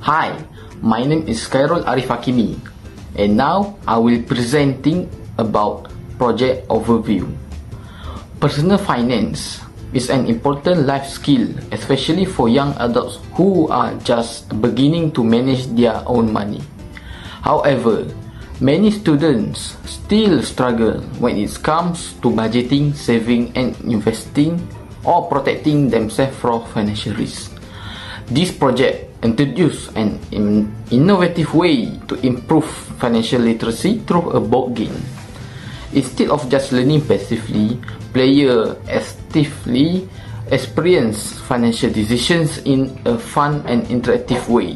Hi, my name is KHAIRUL HAKIMI, and now I will presenting about project overview. Personal finance is an important life skill, especially for young adults who are just beginning to manage their own money. However, many students still struggle when it comes to budgeting, saving and investing, or protecting themselves from financial risk. This project introduces an innovative way to improve financial literacy through a board game. Instead of just learning passively, players actively experience financial decisions in a fun and interactive way.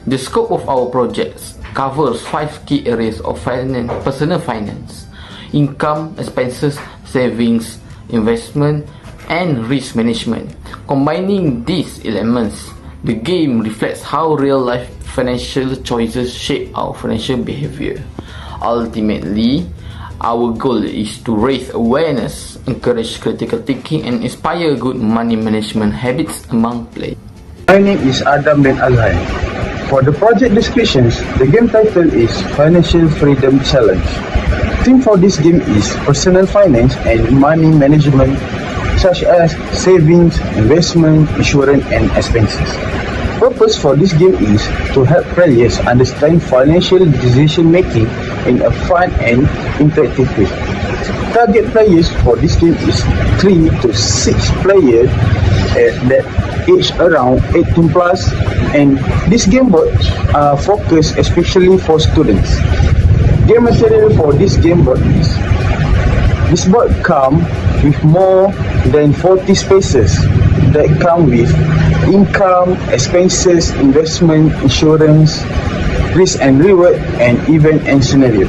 The scope of our projects covers 5 key areas of personal finance: income, expenses, savings, investment, and risk management. Combining these elements, the game reflects how real-life financial choices shape our financial behavior. Ultimately, our goal is to raise awareness, encourage critical thinking, and inspire good money management habits among players. My name is Adam bin AZHAN. For the project descriptions, the game title is Financial Freedom Challenge. Theme for this game is personal finance and money management, such as savings, investment, insurance, and expenses. Purpose for this game is to help players understand financial decision making in a fun and interactive way. Target players for this game is 3 to 6 players that age around 18 plus, and this game board focused especially for students. Game material for this game board is this board comes with more than 40 spaces that come with income, expenses, investment, insurance, risk and reward, and event and scenario.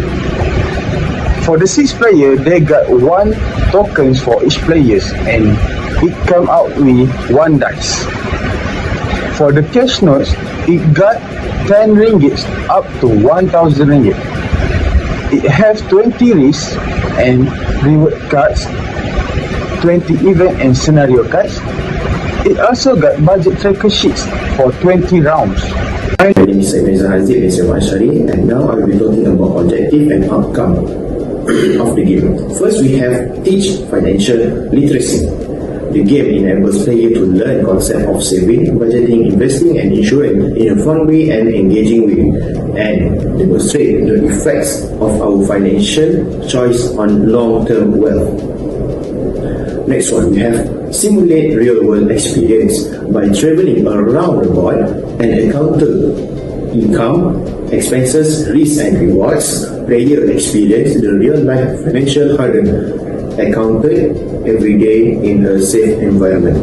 For the 6 players, they got 1 tokens for each players, and it come out with 1 dice. For the cash notes, it got 10 ringgit up to 1,000 ringgit. It has 20 risk and reward cards, 20 event and scenario cards. It also got budget tracker sheets for 20 rounds. My name is HAZIQ from ASHARI, and now I will be talking about objective and outcome of the game. First, we have teach financial literacy. The game enables players to learn concept of saving, budgeting, investing, and insurance in a fun way and engaging way, and demonstrate the effects of our financial choice on long-term wealth. Next one, we have simulate real-world experience by traveling around the board and encounter income, expenses, risks, and rewards. Player experience the real-life financial hurdle encountered every day in a safe environment.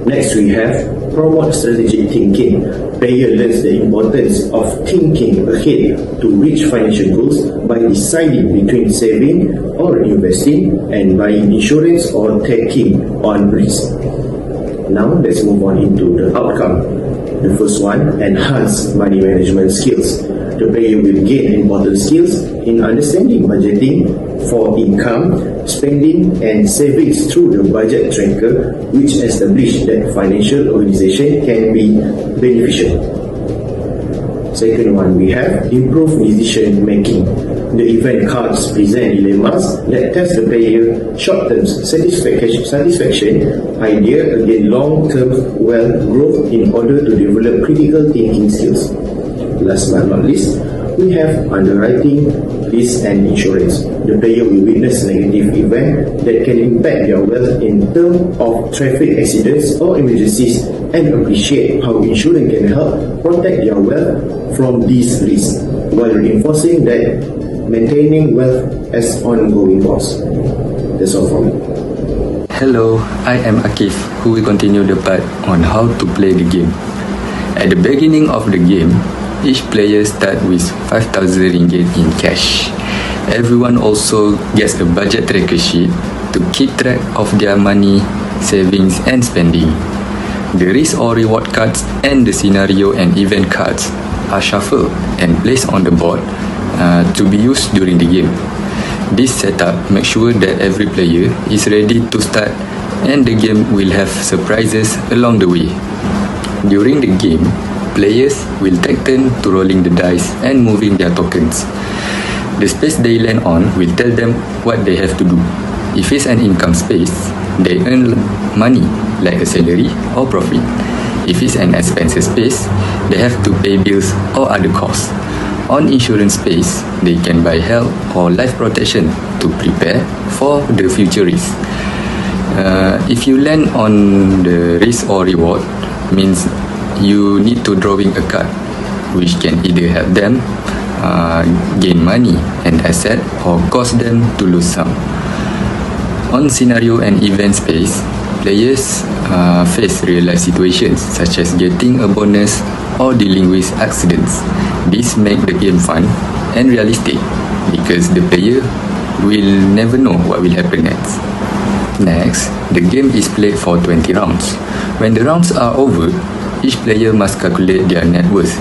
Next, we have promote strategic thinking. Player learns the importance of thinking ahead to reach financial goals by deciding between saving or investing and buying insurance or taking on risk. Now, let's move on into the outcome. The first one, enhance money management skills. The player will gain important skills in understanding budgeting for income, spending, and savings through the budget tracker, which establishes that financial organization can be beneficial. Second one, we have improve decision making. The event cards present dilemmas that test the player short-term satisfaction idea against long-term wealth growth in order to develop critical thinking skills. Last but not least, we have underwriting, risk, and insurance. The player will witness negative events that can impact their wealth in terms of traffic accidents or emergencies, and appreciate how insurance can help protect their wealth from these risks, while reinforcing that maintaining wealth as ongoing cost. That's all from me. Hello, I am AKIF, who will continue the part on how to play the game. At the beginning of the game, each player starts with 5,000 ringgit in cash. Everyone also gets a budget tracker sheet to keep track of their money, savings, and spending. The risk or reward cards and the scenario and event cards are shuffled and placed on the board to be used during the game. This setup makes sure that every player is ready to start, and the game will have surprises along the way. During the game, players will take turn to rolling the dice and moving their tokens. The space they land on will tell them what they have to do. If it's an income space, they earn money like a salary or profit. If it's an expenses space, they have to pay bills or other costs. On insurance space, they can buy health or life protection to prepare for the future risk. If you land on the risk or reward, means you need to drawing a card, which can either help them gain money and asset or cause them to lose some. On scenario and event space, players face real-life situations such as getting a bonus or dealing with accidents. This makes the game fun and realistic because the player will never know what will happen next. Next, the game is played for 20 rounds. When the rounds are over, each player must calculate their net worth.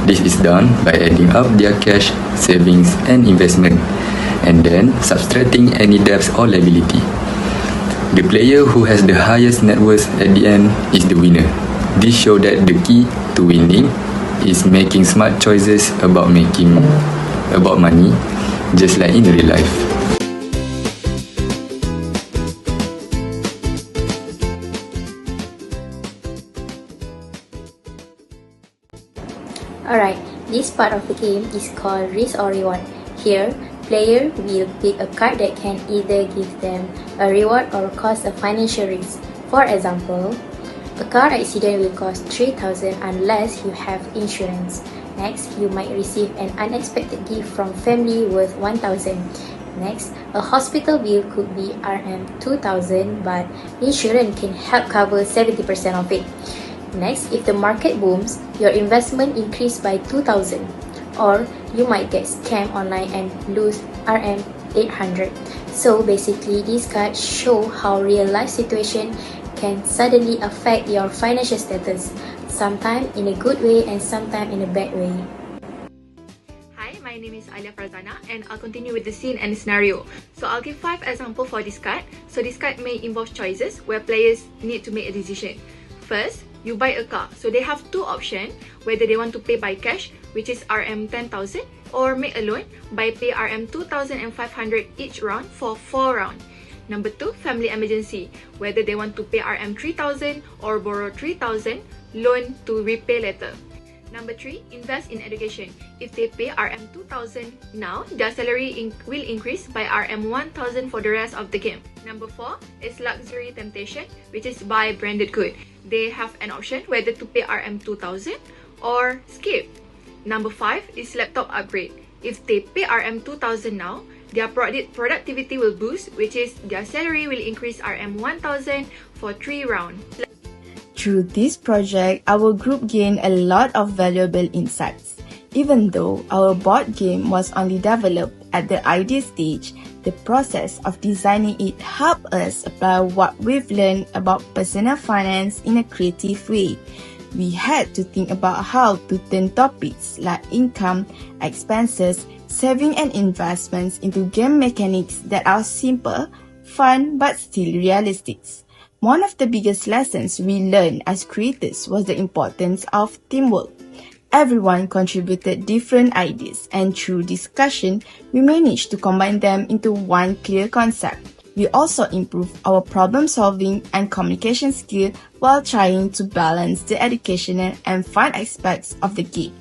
This is done by adding up their cash, savings and investment, and then subtracting any debts or liability. The player who has the highest net worth at the end is the winner. This shows that the key to winning is making smart choices about money, just like in real life. Alright, this part of the game is called Risk or Reward. Here, player will pick a card that can either give them a reward or cause a financial risk. For example, a car accident will cost 3,000 unless you have insurance. Next, you might receive an unexpected gift from family worth 1,000. Next, a hospital bill could be Rm2,000, but insurance can help cover 70% of it. Next, if the market booms, your investment increased by 2,000, or you might get scammed online and lose Rm800. So basically, these cards show how real life situation can suddenly affect your financial status, sometimes in a good way and sometimes in a bad way. Hi, my name is ALYA FARZANA and I'll continue with the scene and scenario. So I'll give 5 examples for this card. So this card may involve choices where players need to make a decision. First, you buy a car. So they have 2 options, whether they want to pay by cash, which is Rm10,000, or make a loan by pay Rm2,500 each round for 4 rounds. Number 2, family emergency, whether they want to pay Rm3,000 or borrow 3,000, loan to repay later. Number 3, invest in education. If they pay Rm2,000 now, their salary will increase by Rm1,000 for the rest of the game. Number 4 is luxury temptation, which is buy branded good. They have an option whether to pay Rm2,000 or skip. Number 5 is laptop upgrade. If they pay Rm2,000 now, their productivity will boost, which is their salary will increase Rm1,000 for 3 rounds. Through this project, our group gained a lot of valuable insights. Even though our board game was only developed at the idea stage, the process of designing it helped us apply what we've learned about personal finance in a creative way. We had to think about how to turn topics like income, expenses, saving and investments into game mechanics that are simple, fun but still realistic. One of the biggest lessons we learned as creators was the importance of teamwork. Everyone contributed different ideas, and through discussion, we managed to combine them into one clear concept. We also improved our problem-solving and communication skill while trying to balance the educational and fun aspects of the game.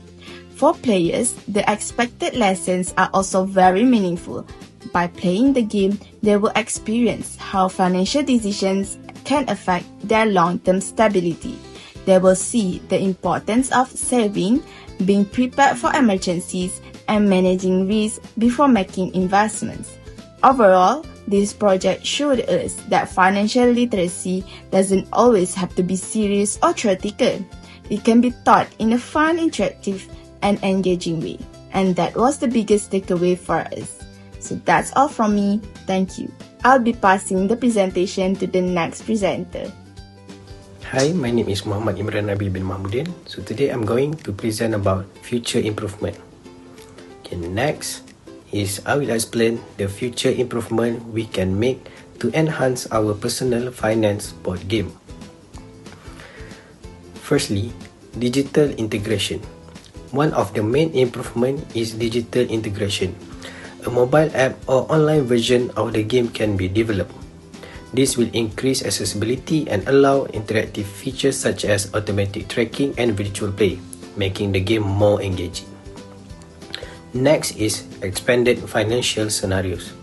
For players, the expected lessons are also very meaningful. By playing the game, they will experience how financial decisions can affect their long-term stability. They will see the importance of saving, being prepared for emergencies, and managing risk before making investments. Overall, this project showed us that financial literacy doesn't always have to be serious or theoretical. It can be taught in a fun, interactive, and engaging way. And that was the biggest takeaway for us. So that's all from me. Thank you. I'll be passing the presentation to the next presenter. Hi, my name is MOHD NABIL bin MAHMUDIN. So today I'm going to present about future improvement. Okay, next is I will explain the future improvement we can make to enhance our personal finance board game. Firstly, digital integration. One of the main improvements is digital integration. A mobile app or online version of the game can be developed. This will increase accessibility and allow interactive features such as automatic tracking and virtual play, making the game more engaging. Next is expanded financial scenarios.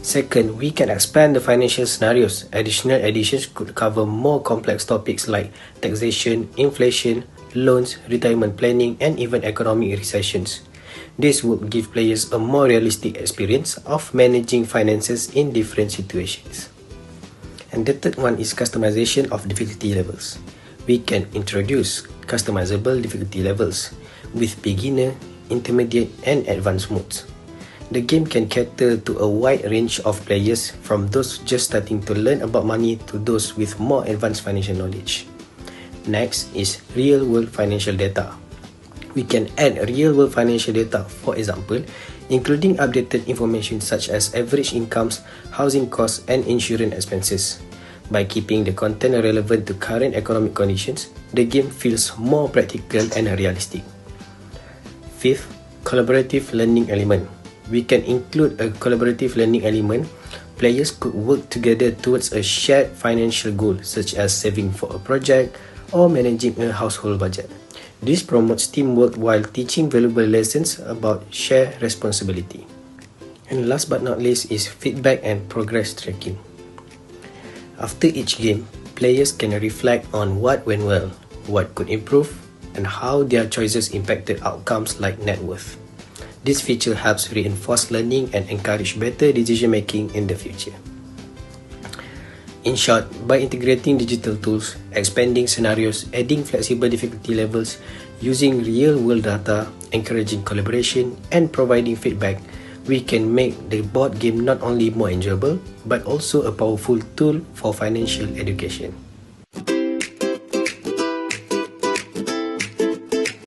Second, we can expand the financial scenarios. Additional editions could cover more complex topics like taxation, inflation, loans, retirement planning, and even economic recessions. This would give players a more realistic experience of managing finances in different situations. And the third one is customization of difficulty levels. We can introduce customizable difficulty levels with beginner, intermediate, and advanced modes. The game can cater to a wide range of players, from those just starting to learn about money to those with more advanced financial knowledge. Next is real-world financial data. We can add real-world financial data, for example, including updated information such as average incomes, housing costs, and insurance expenses. By keeping the content relevant to current economic conditions, the game feels more practical and realistic. Fifth, collaborative learning element. We can include a collaborative learning element. Players could work together towards a shared financial goal, such as saving for a project or managing a household budget. This promotes teamwork while teaching valuable lessons about shared responsibility. And last but not least is feedback and progress tracking. After each game, players can reflect on what went well, what could improve, and how their choices impacted outcomes like net worth. This feature helps reinforce learning and encourage better decision-making in the future. In short, by integrating digital tools, expanding scenarios, adding flexible difficulty levels, using real-world data, encouraging collaboration, and providing feedback, we can make the board game not only more enjoyable, but also a powerful tool for financial education.